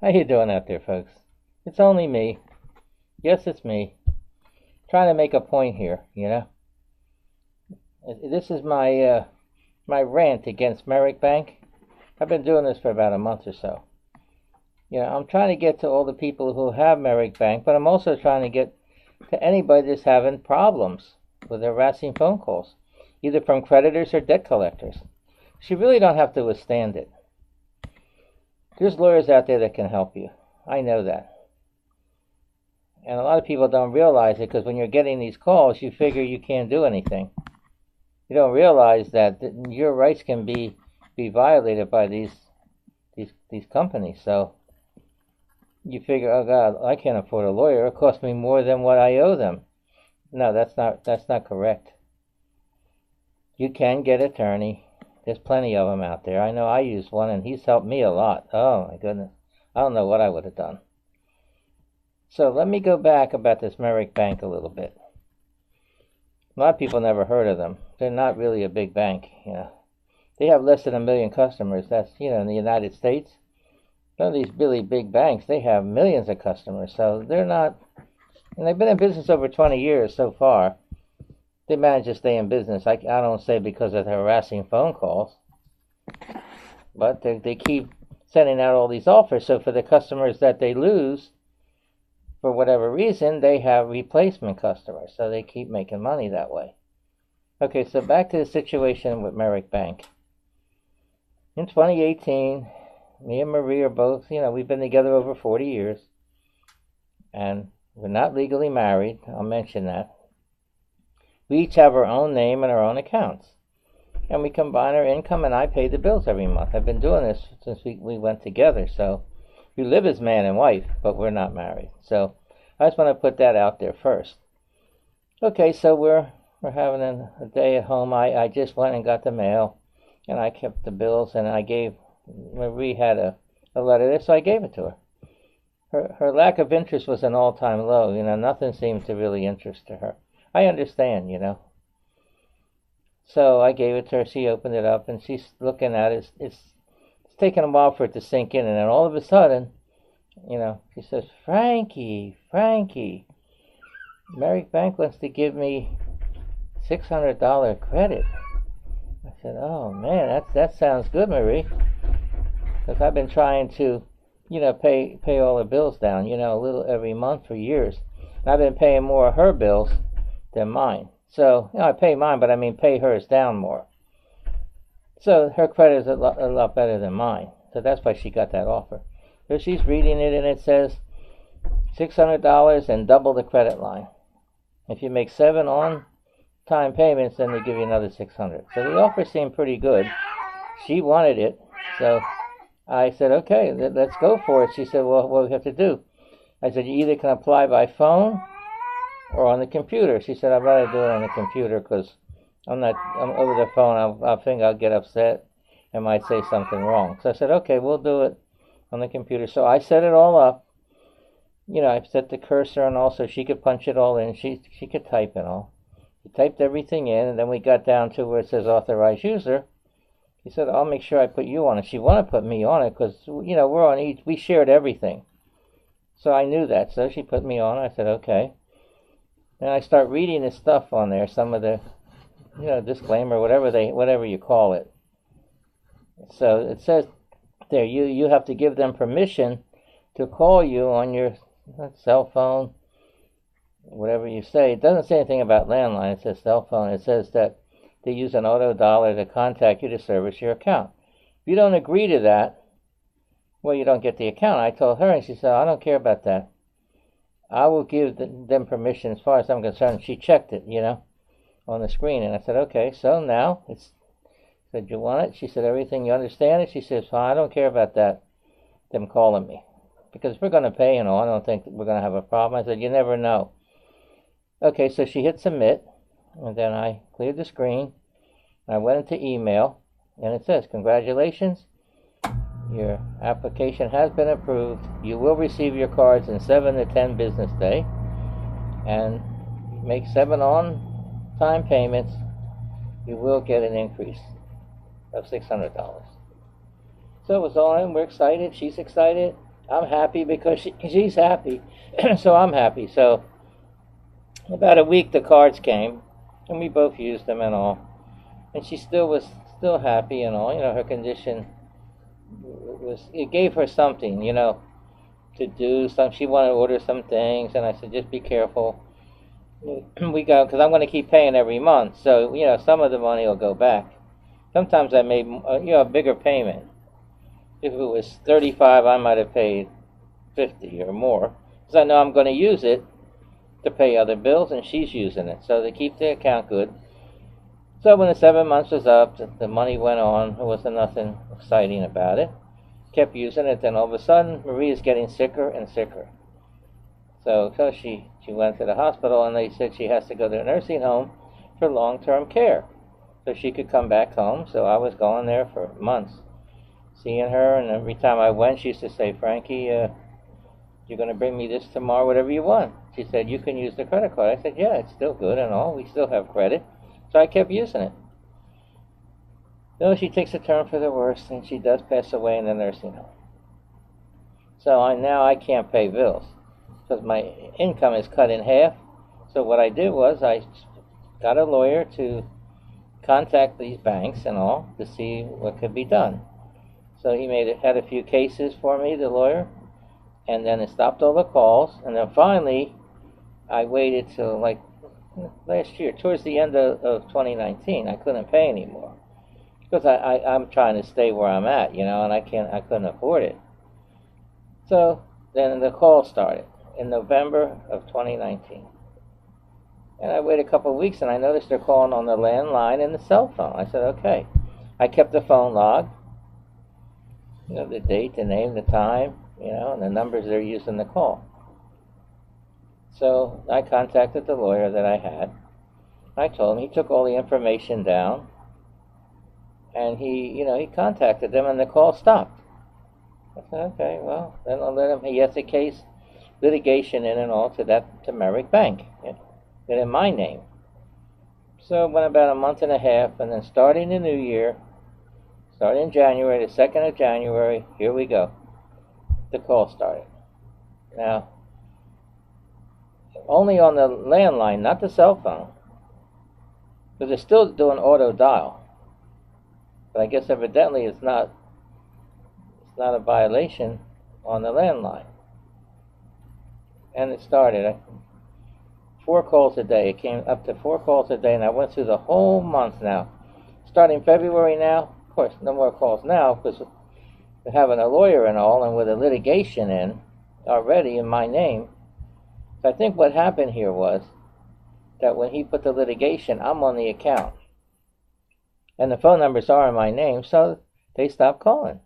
How you doing out there, folks? It's only me. Yes, it's me. Trying to make a point here, you know. This is my rant against Merrick Bank. I've been doing this for about a month or so. You know, I'm trying to get to all the people who have Merrick Bank, but I'm also trying to get to anybody that's having problems with harassing phone calls, either from creditors or debt collectors. You really don't have to withstand it. There's lawyers out there that can help you. I know that. And a lot of people don't realize it because when you're getting these calls, you figure you can't do anything. You don't realize that your rights can be violated by these companies. So you figure, oh God, I can't afford a lawyer. It costs me more than what I owe them. No, that's not correct. You can get an attorney. There's plenty of them out there. I know I use one, and he's helped me a lot. Oh, my goodness. I don't know what I would have done. So let me go back about this Merrick Bank a little bit. A lot of people never heard of them. They're not really a big bank. You know, they have less than 1 million customers. That's, you know, in the United States. Some of these really big banks, they have millions of customers. So they're not, and they've been in business over 20 years so far. They manage to stay in business. I don't say because of the harassing phone calls, but they keep sending out all these offers. So for the customers that they lose, for whatever reason, they have replacement customers. So they keep making money that way. Okay, so back to the situation with Merrick Bank. In 2018, me and Marie are both, you know, we've been together over 40 years. And we're not legally married. I'll mention that. We each have our own name and our own accounts. And we combine our income, and I pay the bills every month. I've been doing this since we went together. So we live as man and wife, but we're not married. So I just want to put that out there first. Okay, so we're having a day at home. I just went and got the mail, and I kept the bills, and I gave, Marie had a letter there, so I gave it to her. Her lack of interest was an all-time low. You know, nothing seemed to really interest her. I understand, you know. So I gave it to her. She opened it up, and she's looking at it. It's taken a while for it to sink in, and then all of a sudden, you know, she says, Frankie, Merrick Bank wants to give me $600 credit. I said, oh, man, that sounds good, Marie. Because I've been trying to, you know, pay all the bills down, you know, a little every month for years. And I've been paying more of her bills than mine. So, you know, I pay mine, but I mean pay hers down more. So her credit is a lot better than mine. So that's why she got that offer. So she's reading it, and it says $600 and double the credit line. If you make 7 on-time payments, then they give you another $600. So the offer seemed pretty good. She wanted it. So I said, okay, let's go for it. She said, well, what do we have to do? I said, you either can apply by phone or on the computer. She said, I'd rather do it on the computer because I'm over the phone. I think I'll get upset and might say something wrong. So I said, okay, we'll do it on the computer. So I set it all up. You know, I set the cursor and all so she could punch it all in. She could type it all. She typed everything in, and then we got down to where it says authorized user. She said, I'll make sure I put you on it. She wanted to put me on it because, you know, we're on each. We shared everything. So I knew that. So she put me on. I said, okay. And I start reading the stuff on there, some of the, you know, disclaimer, whatever you call it. So it says there, you have to give them permission to call you on your cell phone, whatever you say. It doesn't say anything about landline. It says cell phone. It says that they use an auto dollar to contact you to service your account. If you don't agree to that, well, you don't get the account. I told her, and she said, I don't care about that. I will give them permission as far as I'm concerned. She checked it, you know, on the screen. And I said, okay, so now it's, said, you want it? She said, everything, you understand it? She says, well, I don't care about that, them calling me. Because if we're going to pay and all, I don't think we're going to have a problem. I said, you never know. Okay, so she hit submit. And then I cleared the screen. I went into email. And it says, congratulations. Your application has been approved. You will receive your cards in 7 to 10 business days. And make 7 on-time payments. You will get an increase of $600. So it was all in. We're excited. She's excited. I'm happy because she's happy, so I'm happy. So about a week, the cards came, and we both used them and all. And she was still happy and all. Her condition it gave her something, to do. She wanted to order some things, and I said, just be careful. Because I'm going to keep paying every month, so some of the money will go back. Sometimes I made a bigger payment. If it was 35, I might have paid 50 or more, because I know I'm going to use it to pay other bills, and she's using it, so to keep the account good. So when the 7 months was up, the money went on. There wasn't nothing exciting about it. Kept using it, then all of a sudden, Maria's getting sicker and sicker. So she went to the hospital, and they said she has to go to a nursing home for long-term care, so she could come back home. So I was going there for months, seeing her, and every time I went, she used to say, Frankie, you're going to bring me this tomorrow, whatever you want. She said, you can use the credit card. I said, yeah, it's still good and all. We still have credit. So I kept using it. So she takes a turn for the worse, and she does pass away in the nursing home. So now I can't pay bills, because my income is cut in half. So what I did was I got a lawyer to contact these banks and all to see what could be done. So he had a few cases for me, the lawyer, and then it stopped all the calls. And then finally, I waited till like last year, towards the end of 2019. I couldn't pay anymore because I'm trying to stay where I'm at, and I couldn't afford it. So then the call started in November of 2019. And I waited a couple of weeks, and I noticed they're calling on the landline and the cell phone. I said, okay. I kept the phone log, the date, the name, the time, and the numbers they're using to call. So I contacted the lawyer that I had. I told him, he took all the information down, and he contacted them, and the call stopped. I said, okay, well, then I'll let him. He has a case, litigation in and all to Merrick Bank, and in my name. So it went about a month and a half, and then starting the new year, starting in January, the 2nd of January, here we go. The call started. Now, only on the landline, not the cell phone, because they're still doing auto dial. But I guess evidently it's not a violation on the landline. And it started 4 calls a day. It came up to 4 calls a day, and I went through the whole month now. Starting February now, of course, no more calls now, because we're having a lawyer and all, and with a litigation in already in my name. So I think what happened here was that when he put the litigation, I'm on the account. And the phone numbers are in my name, so they stopped calling.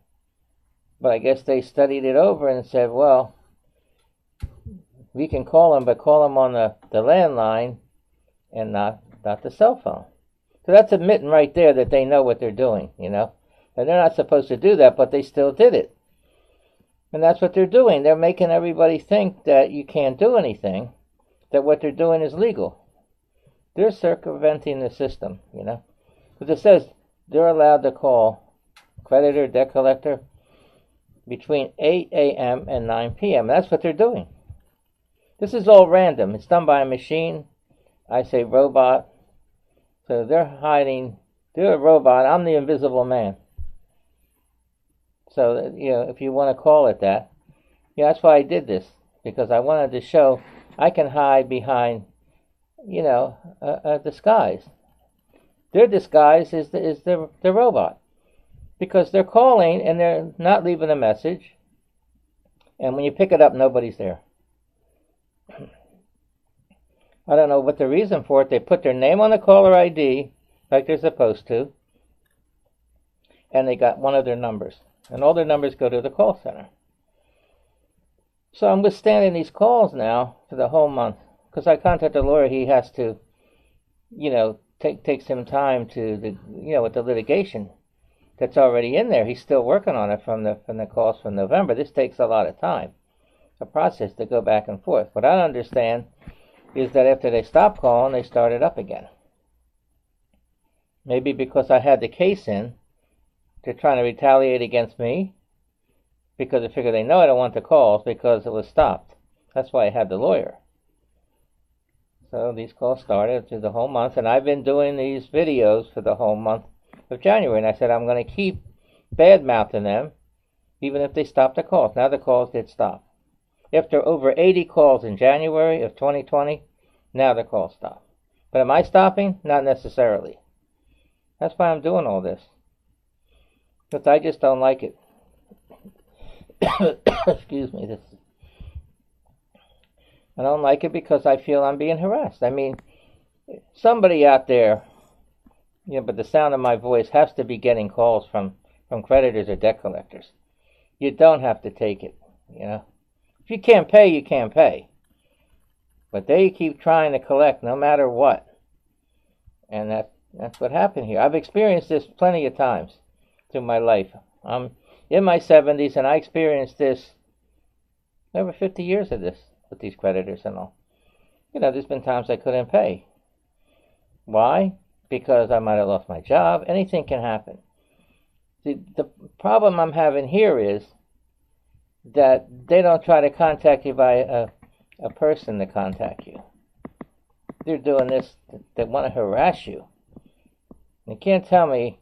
But I guess they studied it over and said, well, we can call them, but call them on the landline and not the cell phone. So that's admitting right there that they know what they're doing, And they're not supposed to do that, but they still did it. And that's what they're doing. They're making everybody think that you can't do anything, that what they're doing is legal. They're circumventing the system, Because it says they're allowed to call creditor, debt collector between 8 a.m. and 9 p.m. That's what they're doing. This is all random. It's done by a machine. I say robot. So they're hiding. They're a robot. I'm the invisible man. So, if you want to call it that. That's why I did this. Because I wanted to show I can hide behind, a disguise. Their disguise is the robot. Because they're calling and they're not leaving a message. And when you pick it up, nobody's there. I don't know what the reason for it. They put their name on the caller ID like they're supposed to. And they got one of their numbers. And all their numbers go to the call center. So I'm withstanding these calls now for the whole month. Because I contacted the lawyer, he has to, take some time to, with the litigation that's already in there. He's still working on it from the calls from November. This takes a lot of time, a process to go back and forth. What I don't understand is that after they stopped calling, they started up again. Maybe because I had the case in, they're trying to retaliate against me, because I figured they know I don't want the calls because it was stopped. That's why I had the lawyer. So these calls started through the whole month, and I've been doing these videos for the whole month of January, and I said I'm going to keep bad-mouthing them even if they stop the calls. Now the calls did stop. After over 80 calls in January of 2020, now the calls stop. But am I stopping? Not necessarily. That's why I'm doing all this. Because I just don't like it. Excuse me. I don't like it because I feel I'm being harassed. I mean, somebody out there, but the sound of my voice has to be getting calls from creditors or debt collectors. You don't have to take it, If you can't pay, you can't pay. But they keep trying to collect no matter what. And that's what happened here. I've experienced this plenty of times through my life. I'm in my 70s, and I experienced this over 50 years of this with these creditors and all. There's been times I couldn't pay. Why? Because I might have lost my job. Anything can happen. The problem I'm having here is that they don't try to contact you by a person to contact you. They're doing this. They want to harass you. You can't tell me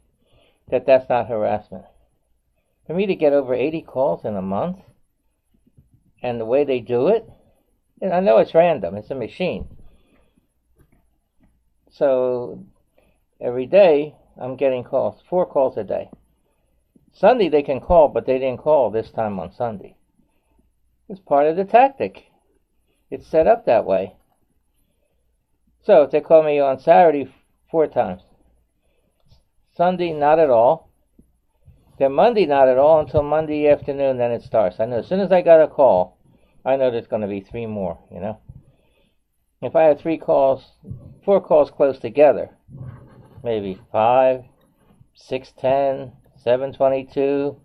that that's not harassment. For me to get over 80 calls in a month, and the way they do it, and I know it's random. It's a machine. So every day I'm getting calls, 4 calls a day. Sunday they can call, but they didn't call this time on Sunday. It's part of the tactic. It's set up that way. So if they call me on Saturday 4 times, Sunday not at all, then Monday not at all until Monday afternoon, then it starts. I know as soon as I got a call, I know there's going to be 3 more, If I had 4 calls close together, maybe 5, 6:10, 7:22,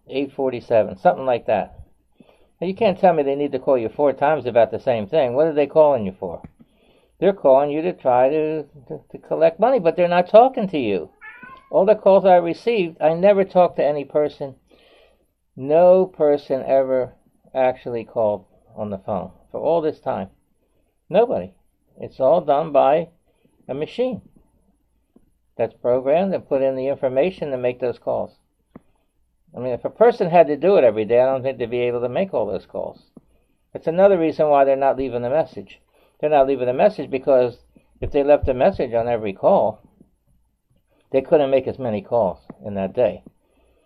8:47, something like that. Now you can't tell me they need to call you 4 times about the same thing. What are they calling you for? They're calling you to try to collect money, but they're not talking to you. All the calls I received, I never talked to any person. No person ever actually called on the phone for all this time. Nobody. It's all done by a machine that's programmed and put in the information to make those calls. I mean, if a person had to do it every day, I don't think they'd be able to make all those calls. It's another reason why they're not leaving a message. They're not leaving a message because if they left a message on every call, they couldn't make as many calls in that day.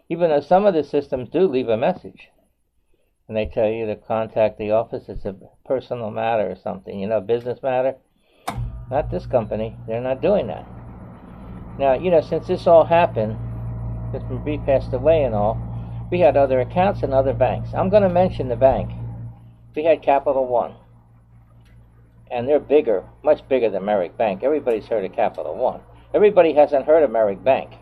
Even though some of the systems do leave a message. And they tell you to contact the office. It's a personal matter or something, business matter. Not this company. They're not doing that. Now, since this all happened, since Merrick passed away and all, we had other accounts in other banks. I'm going to mention the bank. We had Capital One. And they're bigger, much bigger than Merrick Bank. Everybody's heard of Capital One. Everybody hasn't heard of Merrick Bank.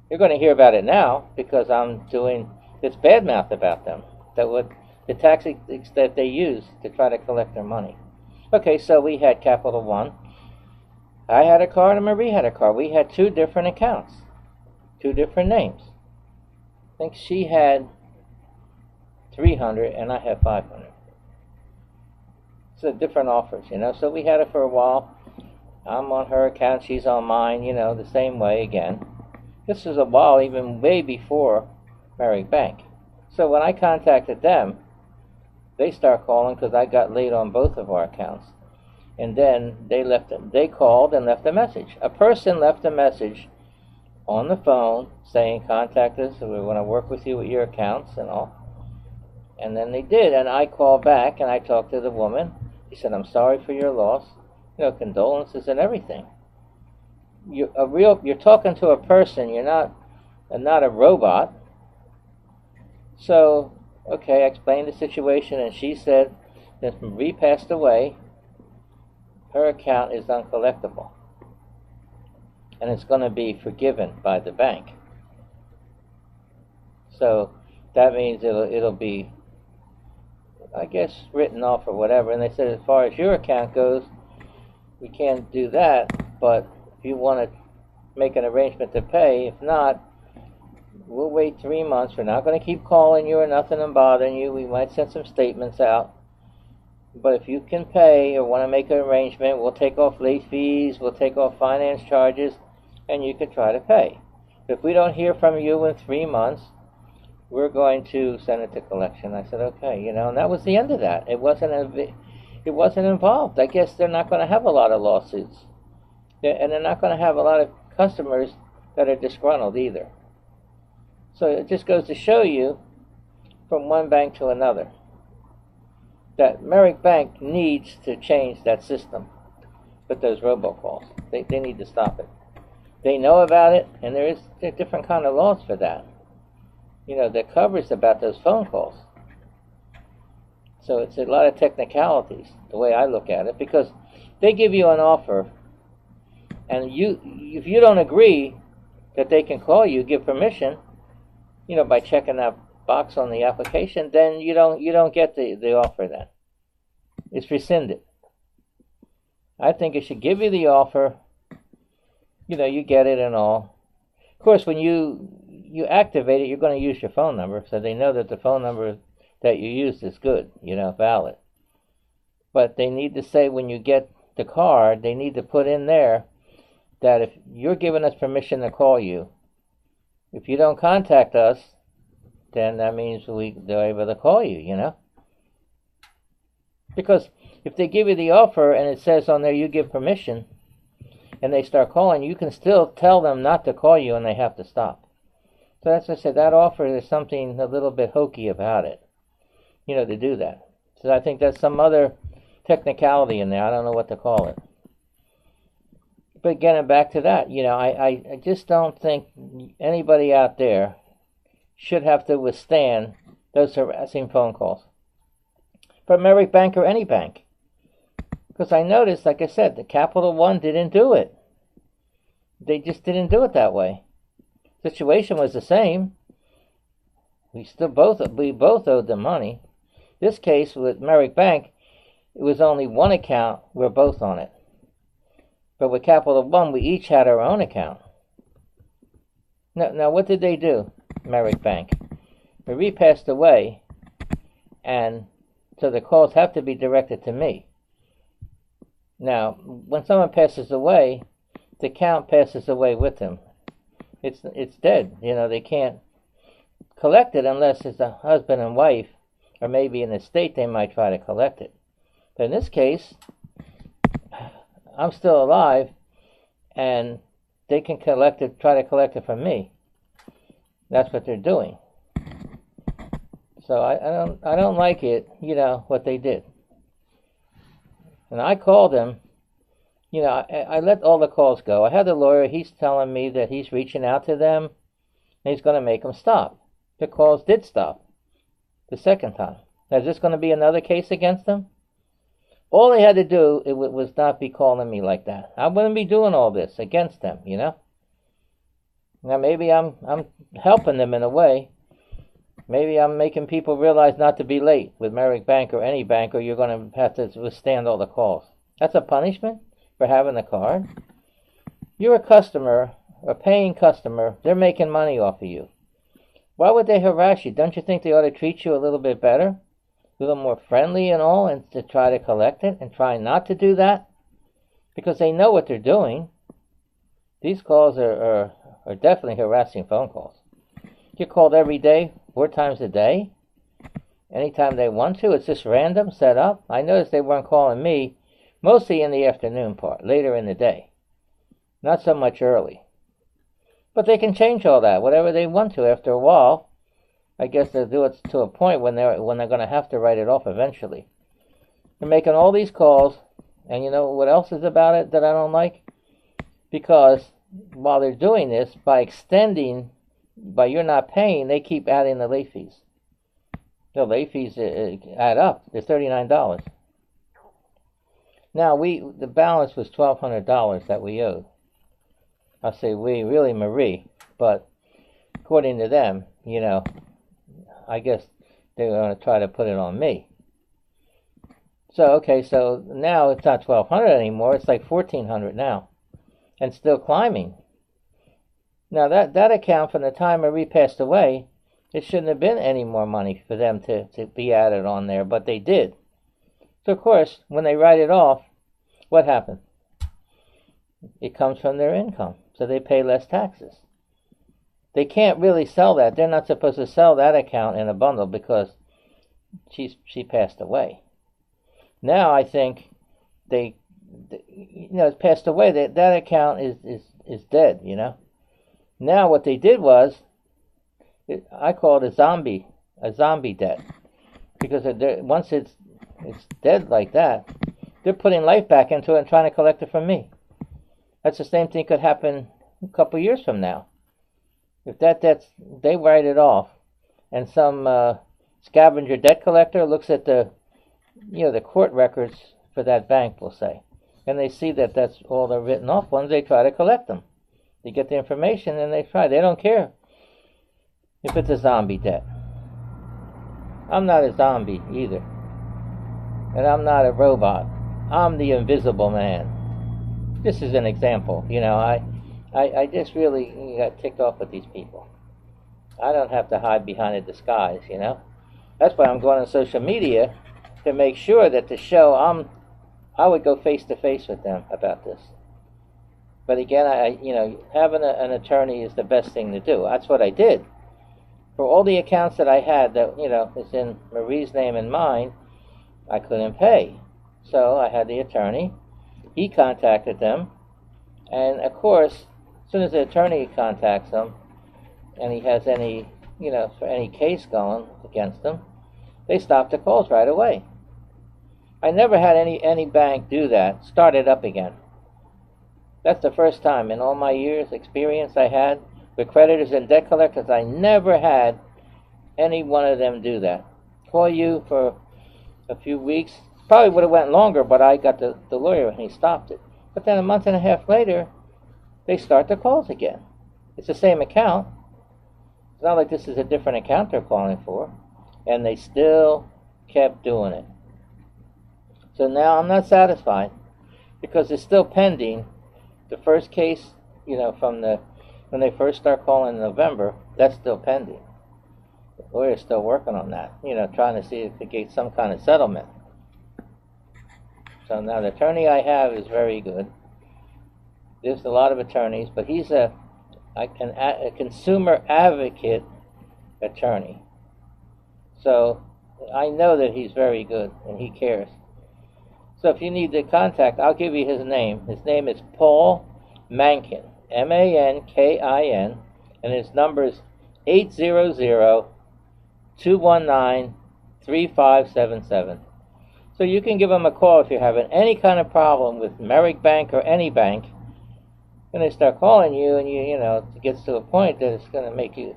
You're going to hear about it now because I'm doing this bad mouth about them. The tactics that they use to try to collect their money. Okay, so we had Capital One. I had a card and Marie had a card. We had 2 different accounts, 2 different names. I think she had 300 and I had 500. So different offers, So we had it for a while. I'm on her account, she's on mine, the same way again. This was a while, even way before Merrick Bank. So when I contacted them, they start calling because I got late on both of our accounts. And then they called and left a message. A person left a message on the phone saying, contact us, we want to work with you with your accounts and all. And then they did, and I called back and I talked to the woman. She said, I'm sorry for your loss. Condolences and everything. You're talking to a person, you're not a robot. So, okay, I explained the situation, and she said since Marie passed away, her account is uncollectible. And it's going to be forgiven by the bank. So, that means it'll be, I guess, written off or whatever. And they said, as far as your account goes, we can't do that, but if you want to make an arrangement to pay, if not, we'll wait 3 months. We're not going to keep calling you or nothing and bothering you. We might send some statements out. But if you can pay or want to make an arrangement, we'll take off late fees, we'll take off finance charges, and you can try to pay. If we don't hear from you in 3 months, we're going to send it to collection. I said, okay, and that was the end of that. It wasn't involved. I guess they're not going to have a lot of lawsuits. And they're not going to have a lot of customers that are disgruntled either. So it just goes to show you, from one bank to another, that Merrick Bank needs to change that system with those robocalls. They need to stop it. They know about it, and there are different kind of laws for that. That covers about those phone calls. So it's a lot of technicalities, the way I look at it, because they give you an offer, and if you don't agree that they can call you, give permission, by checking that box on the application, then you don't get the offer then. It's rescinded. I think it should give you the offer, you get it and all. Of course, when you activate it, you're going to use your phone number, so they know that the phone number that you used is good, valid. But they need to say, when you get the card, they need to put in there that if you're giving us permission to call you, if you don't contact us, then that means they're able to call you, Because if they give you the offer and it says on there you give permission, and they start calling, you can still tell them not to call you and they have to stop. So that's why I said that offer, there's something a little bit hokey about it, to do that. So I think there's some other technicality in there. I don't know what to call it. But getting back to that, I just don't think anybody out there should have to withstand those harassing phone calls from Merrick Bank or any bank. Because I noticed, like I said, the Capital One didn't do it. They just didn't do it that way. Situation was the same. We both owed them money. This case with Merrick Bank, it was only one account. We're both on it. But with Capital One, we each had our own account. Now what did they do, Merrick Bank? Marie passed away, and so the calls have to be directed to me. Now, when someone passes away, the account passes away with them. It's dead. They can't collect it unless it's a husband and wife, or maybe an estate they might try to collect it. But in this case, I'm still alive, and they can try to collect it from me. That's what they're doing. So I don't like it, what they did. And I called him, I let all the calls go. I had the lawyer, he's telling me that he's reaching out to them, and he's going to make them stop. The calls did stop the second time. Now, is this going to be another case against them? All they had to do was not be calling me like that. I wouldn't be doing all this against them, Now, maybe I'm helping them in a way. Maybe I'm making people realize not to be late with Merrick Bank or any bank, or you're going to have to withstand all the calls. That's a punishment for having the card. You're a customer, a paying customer. They're making money off of you. Why would they harass you? Don't you think they ought to treat you a little bit better? A little more friendly and all, and to try to collect it and try not to do that? Because they know what they're doing. These calls are definitely harassing phone calls. You're called every day, 4 times a day, anytime they want to. It's just random, set up. I noticed they weren't calling me, mostly in the afternoon part, later in the day. Not so much early. But they can change all that, whatever they want to after a while. I guess they'll do it to a point when they're going to have to write it off eventually. They're making all these calls, and you know what else is about it that I don't like? Because while they're doing this, by you're not paying, they keep adding the late fees. The late fees add up. They're $39. Now, the balance was $1,200 that we owed. I say we, really Marie, but according to them, I guess they're going to try to put it on me. So, so now it's not 1,200 anymore, it's like 1,400 now, and still climbing. Now that account, from the time Marie passed away, it shouldn't have been any more money for them to be added on there, but they did. So of course, when they write it off, what happens? It comes from their income, so they pay less taxes. They can't really sell that. They're not supposed to sell that account in a bundle because she passed away. Now I think it's passed away. That account is dead. Now what they did was, I call it a zombie debt, because once it's dead like that, they're putting life back into it and trying to collect it from me. That's the same thing could happen a couple of years from now. If they write it off, and some scavenger debt collector looks at the court records for that bank, we'll say, and they see that that's all the written off ones, they try to collect them. They get the information and they try. They don't care if it's a zombie debt. I'm not a zombie either, and I'm not a robot. I'm the invisible man. This is an example. I just really got ticked off with these people. I don't have to hide behind a disguise, That's why I'm going on social media, to make sure that the show, I would go face to face with them about this. But again, having an attorney is the best thing to do. That's what I did. For all the accounts that I had that, is in Marie's name and mine, I couldn't pay. So I had the attorney. He contacted them. And of course, as soon as the attorney contacts them, and he has any case going against them, they stop the calls right away. I never had any bank do that, start it up again. That's the first time in all my years' experience I had with creditors and debt collectors. I never had any one of them do that. Call you for a few weeks. Probably would have went longer, but I got the lawyer and he stopped it. But then a month and a half later, they start the calls again. It's the same account. It's not like this is a different account they're calling for. And they still kept doing it. So now I'm not satisfied, because it's still pending. The first case, from when they first start calling in November, that's still pending. The lawyer's still working on that, trying to see if they get some kind of settlement. So now the attorney I have is very good. There's a lot of attorneys, but he's a consumer advocate attorney. So I know that he's very good and he cares. So if you need the contact, I'll give you his name. His name is Paul Mankin, Mankin, and his number is 800-219-3577. So you can give him a call if you're having any kind of problem with Merrick Bank or any bank, and they start calling you, and it gets to a point that it's going to make you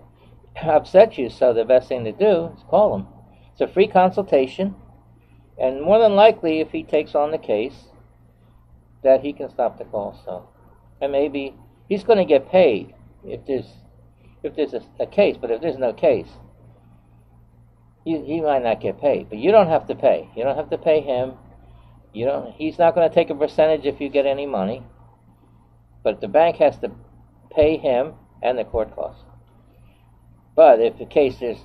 upset you. So the best thing to do is call them. It's a free consultation, and more than likely, if he takes on the case, that he can stop the call. So, and maybe he's going to get paid if there's a case. But if there's no case, he might not get paid. But you don't have to pay. You don't have to pay him. He's not going to take a percentage if you get any money. But the bank has to pay him and the court costs. But if the case there's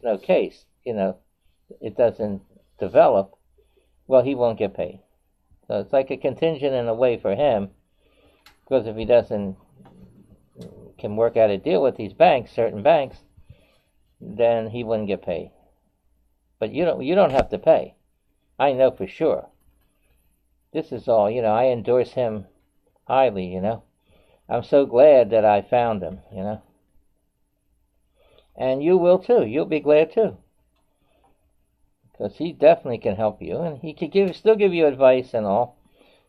no case, it doesn't develop, well, he won't get paid. So it's like a contingent in a way for him, because if he can work out a deal with these banks, certain banks, then he wouldn't get paid. But you don't have to pay. I know for sure. This is all, I endorse him highly, I'm so glad that I found him, And you will too. You'll be glad too. Because he definitely can help you, and he could still give you advice and all,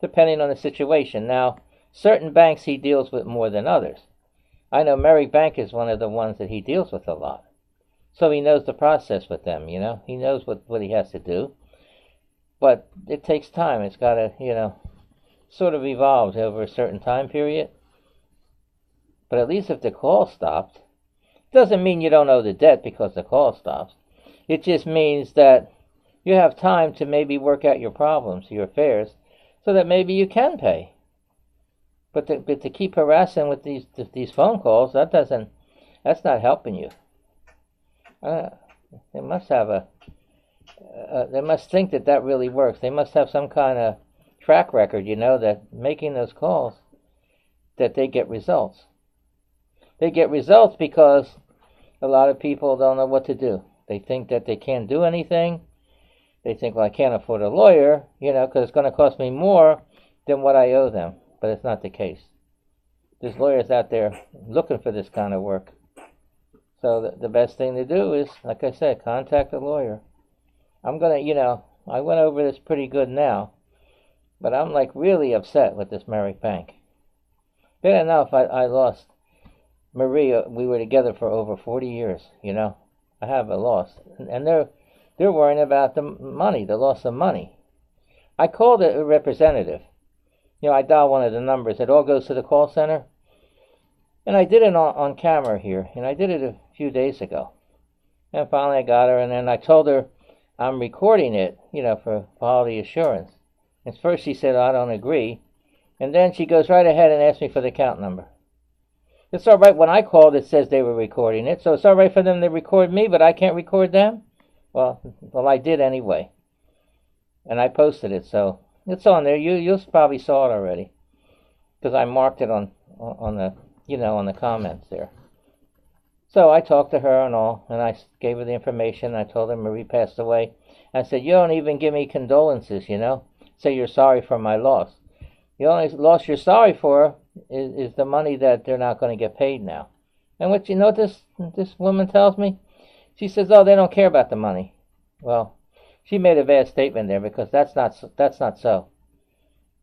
depending on the situation. Now, certain banks he deals with more than others. I know Merrick Bank is one of the ones that he deals with a lot. So he knows the process with them, He knows what he has to do. But it takes time. It's got to, sort of evolve over a certain time period. But at least if the call stopped, doesn't mean you don't owe the debt because the call stops. It just means that you have time to maybe work out your problems, your affairs, so that maybe you can pay. But to keep harassing with these phone calls, that's not helping you. They must have they must think that really works. They must have some kind of track record, that making those calls, that they get results. They get results because a lot of people don't know what to do. They think that they can't do anything. They think, well, I can't afford a lawyer, because it's going to cost me more than what I owe them. But it's not the case. There's lawyers out there looking for this kind of work. So the best thing to do is, like I said, contact a lawyer. I'm going to, I went over this pretty good now, but I'm like really upset with this Merrick Bank. Bad enough, I lost Maria. We were together for over 40 years, I have a loss. And they're worrying about the money, the loss of money. I called a representative. I dial one of the numbers. It all goes to the call center. And I did it on camera here. And I did it a few days ago. And finally I got her. And then I told her I'm recording it, for quality assurance. And first she said, I don't agree. And then she goes right ahead and asks me for the account number. It's all right. When I called, it says they were recording it. So it's all right for them to record me, but I can't record them? Well, I did anyway. And I posted it, so it's on there. You probably saw it already, because I marked it on the on the comments there. So I talked to her and all, and I gave her the information. I told her Marie passed away. I said, you don't even give me condolences, say you're sorry for my loss. The only loss you're sorry for is the money that they're not going to get paid now. And what this woman tells me? She says, oh, they don't care about the money. Well, she made a bad statement there, because that's not so.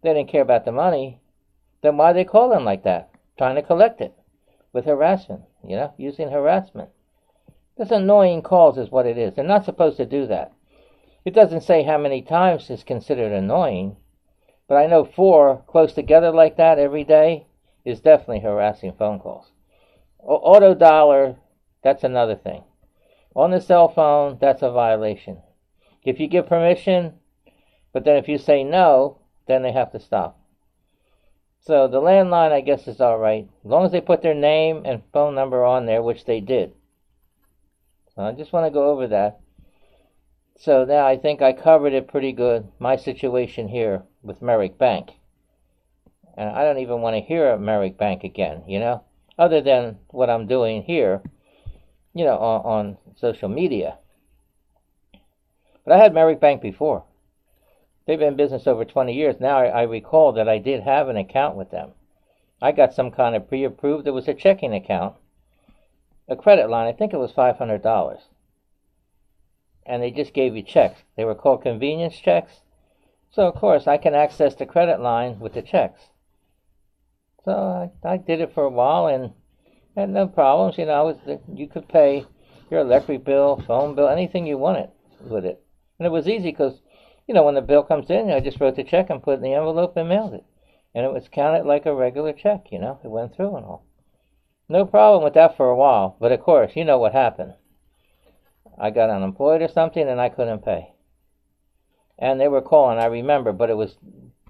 They didn't care about the money. Then why they call them like that? Trying to collect it with harassment, using harassment. This annoying calls is what it is. They're not supposed to do that. It doesn't say how many times is considered annoying, but I know 4 close together like that every day is definitely harassing phone calls. Auto dialer, that's another thing. On the cell phone, that's a violation. If you give permission, but then if you say no, then they have to stop. So the landline, I guess, is all right, as long as they put their name and phone number on there, which they did. So I just want to go over that. So now I think I covered it pretty good, my situation here with Merrick Bank. And I don't even want to hear of Merrick Bank again, other than what I'm doing here, on social media. But I had Merrick Bank before. They've been in business over 20 years. Now I recall that I did have an account with them. I got some kind of pre-approved. It was a checking account, a credit line. I think it was $500. And they just gave you checks. They were called convenience checks. So, of course, I can access the credit line with the checks. So I did it for a while and had no problems. You could pay your electric bill, phone bill, anything you wanted with it. And it was easy because, when the bill comes in, I just wrote the check and put it in the envelope and mailed it. And it was counted like a regular check, it went through and all. No problem with that for a while. But, of course, you know what happened. I got unemployed or something and I couldn't pay. And they were calling, I remember, but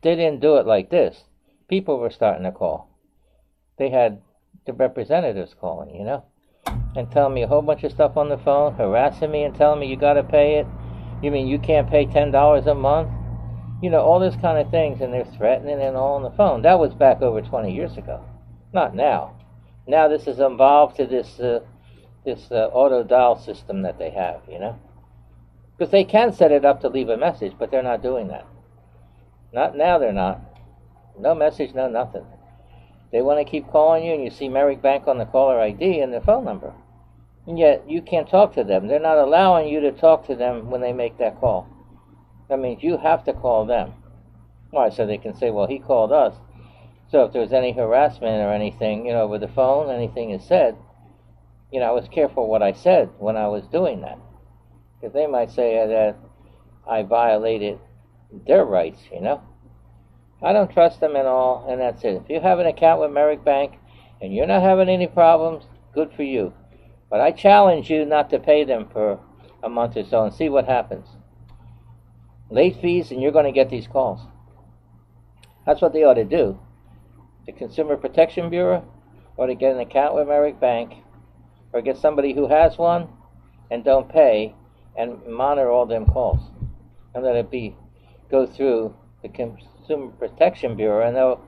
they didn't do it like this. People were starting to call. They had the representatives calling, and telling me a whole bunch of stuff on the phone, harassing me and telling me you got to pay it. You mean you can't pay $10 a month? All this kind of things, and they're threatening and all on the phone. That was back over 20 years ago. Not now. Now this is involved to this auto dial system that they have, Because they can set it up to leave a message, but they're not doing that. Not now, they're not. No message, no nothing. They want to keep calling you, and you see Merrick Bank on the caller ID and their phone number. And yet, you can't talk to them. They're not allowing you to talk to them when they make that call. That means you have to call them. Why? So they can say, well, he called us. So if there's any harassment or anything, over the phone, anything is said, I was careful what I said when I was doing that. Because they might say that I violated their rights, I don't trust them at all, and that's it. If you have an account with Merrick Bank and you're not having any problems, good for you. But I challenge you not to pay them for a month or so and see what happens. Late fees, and you're going to get these calls. That's what they ought to do. the Consumer Protection Bureau, or to get an account with Merrick Bank, or get somebody who has one and don't pay, and monitor all them calls, and let it go through the Consumer Protection Bureau,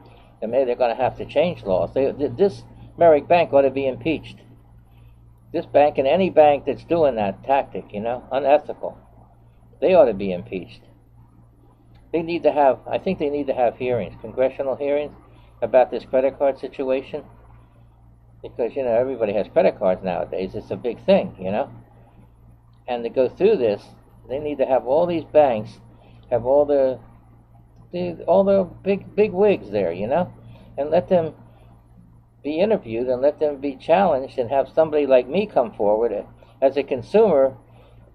and maybe they're going to have to change laws. This Merrick Bank ought to be impeached. This bank and any bank that's doing that tactic, unethical, they ought to be impeached. I think they need to have hearings, congressional hearings, about this credit card situation, because everybody has credit cards nowadays. It's a big thing, and to go through this, they need to have all these banks have all the big wigs there, and let them be interviewed and let them be challenged, and have somebody like me come forward as a consumer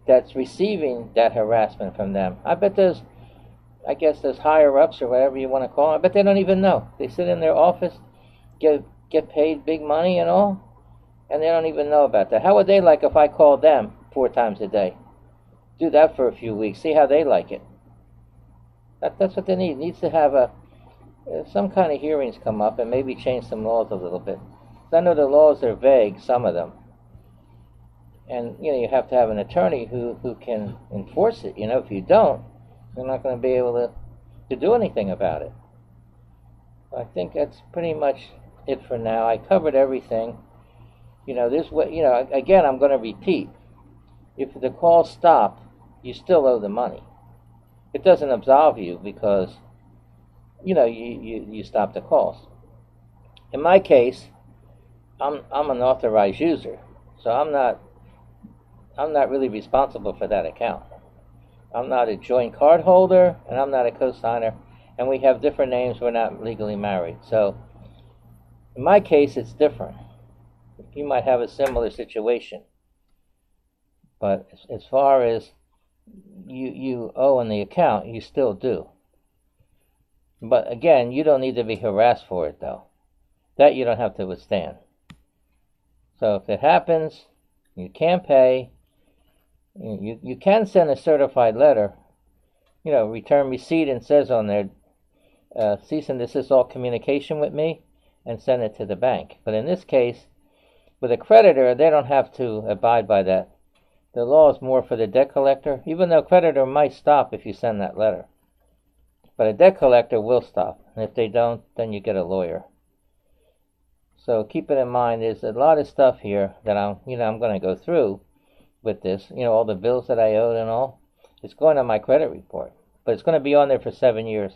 that's receiving that harassment from them. I guess there's higher ups or whatever you want to call them. I bet they don't even know. They sit in their office, get paid big money and all, and they don't even know about that. How would they like if I called them 4 times a day? Do that for a few weeks, see how they like it. That's what they need. It needs to have some kind of hearings come up and maybe change some laws a little bit. I know the laws are vague, some of them, and you have to have an attorney who can enforce it. If you don't, you're not going to be able to do anything about it. I think that's pretty much it for now. I covered everything. Again, I'm going to repeat. If the calls stop, you still owe the money. It doesn't absolve you because, you stop the calls. In my case, I'm an authorized user, so I'm not really responsible for that account. I'm not a joint card holder, and I'm not a co-signer, and we have different names. We're not legally married. So in my case, it's different. You might have a similar situation. But as far as you owe in the account, you still do. But again, you don't need to be harassed for it, though. That you don't have to withstand. So if it happens, you can't pay, you can send a certified letter, return receipt, and says on there, cease and desist all communication with me, and send it to the bank. But in this case, with a creditor, they don't have to abide by that. The law is more for the debt collector, even though creditor might stop if you send that letter. But a debt collector will stop, and if they don't, then you get a lawyer. So keep it in mind, there's a lot of stuff here that I'm going to go through with this, all the bills that I owed and all. It's going on my credit report, but it's going to be on there for 7 years.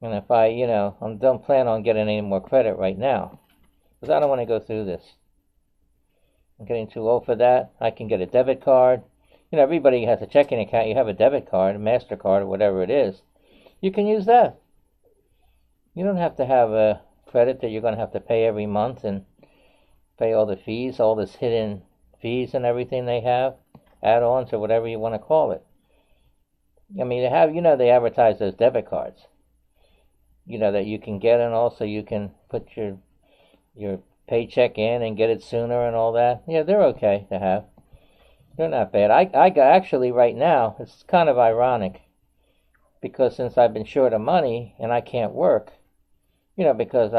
And if I don't plan on getting any more credit right now, because I don't want to go through this. I'm getting too old for that. I can get a debit card. Everybody has a checking account. You have a debit card, a MasterCard, or whatever it is. You can use that. You don't have to have a credit that you're going to have to pay every month and pay all the fees, all this hidden fees and everything they have, add-ons or whatever you want to call it. I mean, they advertise those debit cards, that you can get, and also you can put your paycheck in and get it sooner and all that. Yeah, they're okay to have. They're not bad. I actually right now, it's kind of ironic, because since I've been short of money and I can't work, because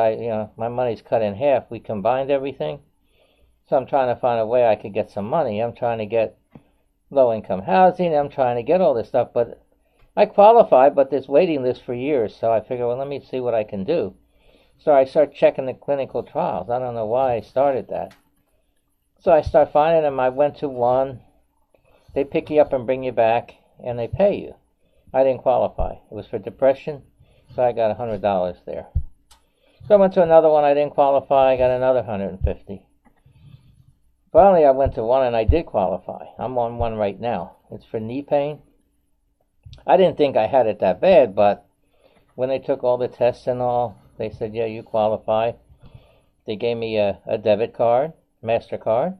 my money's cut in half, we combined everything. So I'm trying to find a way I could get some money. I'm trying to get low-income housing. I'm trying to get all this stuff, but I qualify, but there's waiting list for years. So I figure, well, let me see what I can do. So I start checking the clinical trials. I don't know why I started that. So I start finding them. I went to one. They pick you up and bring you back, and they pay you. I didn't qualify. It was for depression, so I got $100 there. So I went to another one. I didn't qualify. I got another $150. Finally, I went to one, and I did qualify. I'm on one right now. It's for knee pain. I didn't think I had it that bad, but when they took all the tests and all, they said, yeah, you qualify. They gave me a debit card, MasterCard,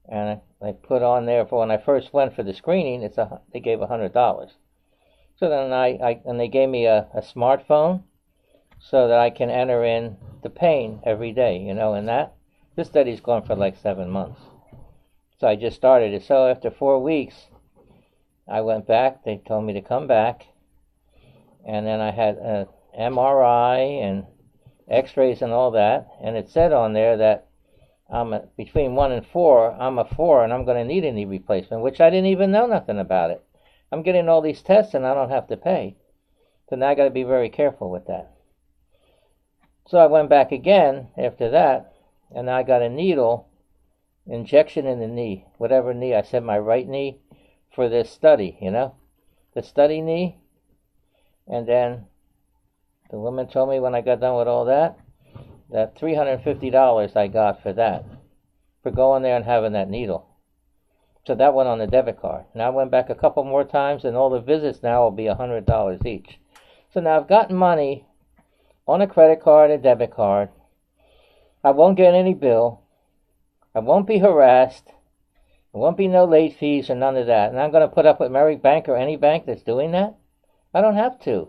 and I put on there for when I first went for the screening, they gave $100. So then and they gave me a smartphone so that I can enter in the pain every day, and that. This study's gone for like 7 months. So I just started it. So after 4 weeks, I went back. They told me to come back. And then I had an MRI and x-rays and all that, and it said on there that between 1 and 4, I'm a 4 and I'm going to need a knee replacement, which I didn't even know nothing about it. I'm getting all these tests and I don't have to pay. So now I got to be very careful with that. So I went back again after that, and I got a needle injection in the knee, whatever knee. I said my right knee for this study, the study knee. And then the woman told me when I got done with all that, that $350 I got for that, for going there and having that needle. So that went on the debit card. Now I went back a couple more times, and all the visits now will be $100 each. So now I've gotten money on a credit card, a debit card. I won't get any bill. I won't be harassed. There won't be no late fees or none of that. And I'm going to put up with Merrick Bank or any bank that's doing that? I don't have to.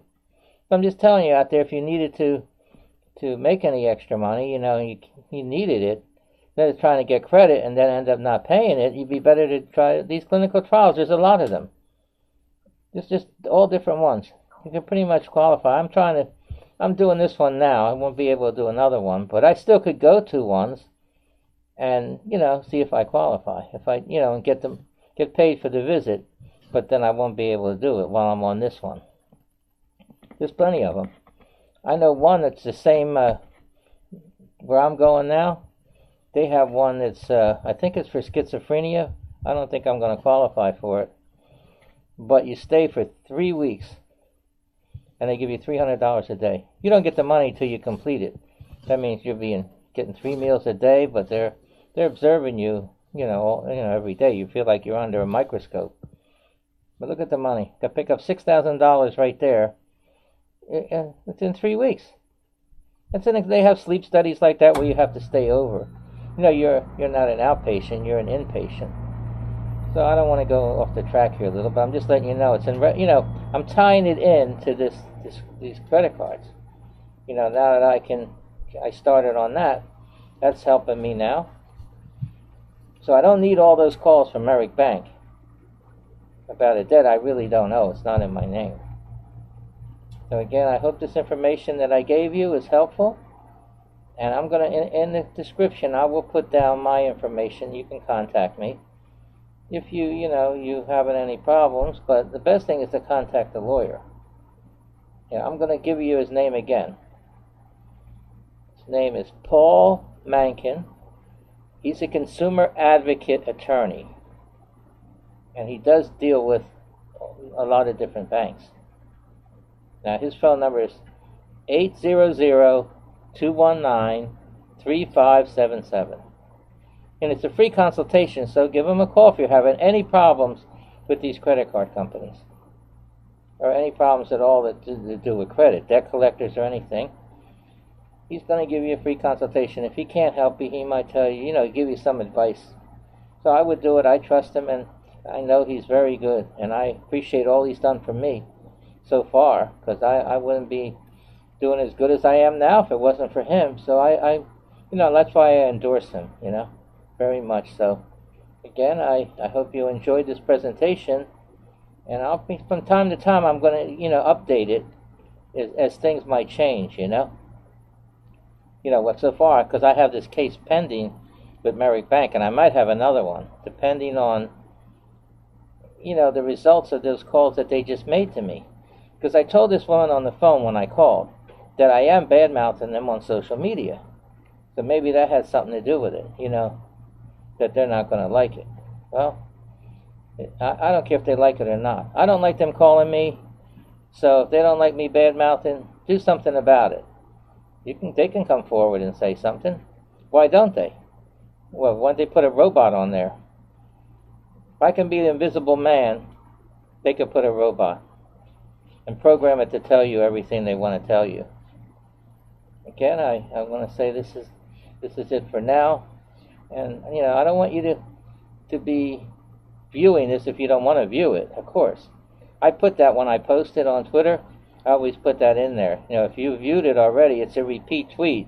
So I'm just telling you out there, if you needed to make any extra money, you needed it, instead of trying to get credit and then end up not paying it, you'd be better to try these clinical trials. There's a lot of them. It's just all different ones. You can pretty much qualify. I'm doing this one now. I won't be able to do another one, but I still could go to ones and, see if I qualify. If I, and get paid for the visit, but then I won't be able to do it while I'm on this one. There's plenty of them. I know one that's the same, where I'm going now. They have one that's, I think it's for schizophrenia. I don't think I'm going to qualify for it. But you stay for 3 weeks, and they give you $300 a day. You don't get the money till you complete it. That means you're getting 3 meals a day, but they're observing you, every day. You feel like you're under a microscope. But look at the money. Got to pick up $6,000 right there. It's in 3 weeks. They have sleep studies like that where you have to stay over. You're not an outpatient. You're an inpatient. So I don't want to go off the track here a little, but I'm just letting you know it's I'm tying it in to these credit cards. Now that I started on that, that's helping me now. So I don't need all those calls from Merrick Bank about a debt I really don't owe. It's not in my name. So again, I hope this information that I gave you is helpful. And I'm going to, in the description, I will put down my information. You can contact me if you having any problems. But the best thing is to contact the lawyer. I'm going to give you his name again. His name is Paul Mankin. He's a consumer advocate attorney. And he does deal with a lot of different banks. Now, his phone number is 800-219-3577. And it's a free consultation, so give him a call if you're having any problems with these credit card companies. Or any problems at all that do with credit, debt collectors or anything. He's going to give you a free consultation. If he can't help you, he might tell you, give you some advice. So I would do it. I trust him, and I know he's very good. And I appreciate all he's done for me so far, because I wouldn't be doing as good as I am now if it wasn't for him. So I that's why I endorse him, very much so. Again, I hope you enjoyed this presentation, and I'll be, from time to time, I'm going to, update it as things might change, what so far, because I have this case pending with Merrick Bank, and I might have another one, depending on, the results of those calls that they just made to me. Because I told this woman on the phone when I called that I am bad-mouthing them on social media. So maybe that has something to do with it, that they're not going to like it. Well, I don't care if they like it or not. I don't like them calling me, so if they don't like me bad-mouthing, do something about it. They can come forward and say something. Why don't they? Well, why don't they put a robot on there? If I can be the invisible man, they could put a robot and program it to tell you everything they want to tell you. Again, I want to say this is it for now. And, I don't want you to be viewing this if you don't want to view it, of course. I put that when I post it on Twitter. I always put that in there. If you viewed it already, it's a repeat tweet.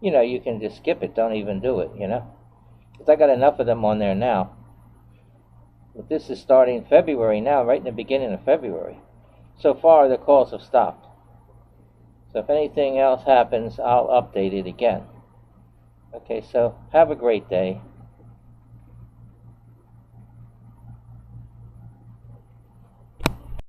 You can just skip it. Don't even do it, Because I got enough of them on there now. But this is starting February now, right in the beginning of February. So far, the calls have stopped. So if anything else happens, I'll update it again. Okay, so have a great day.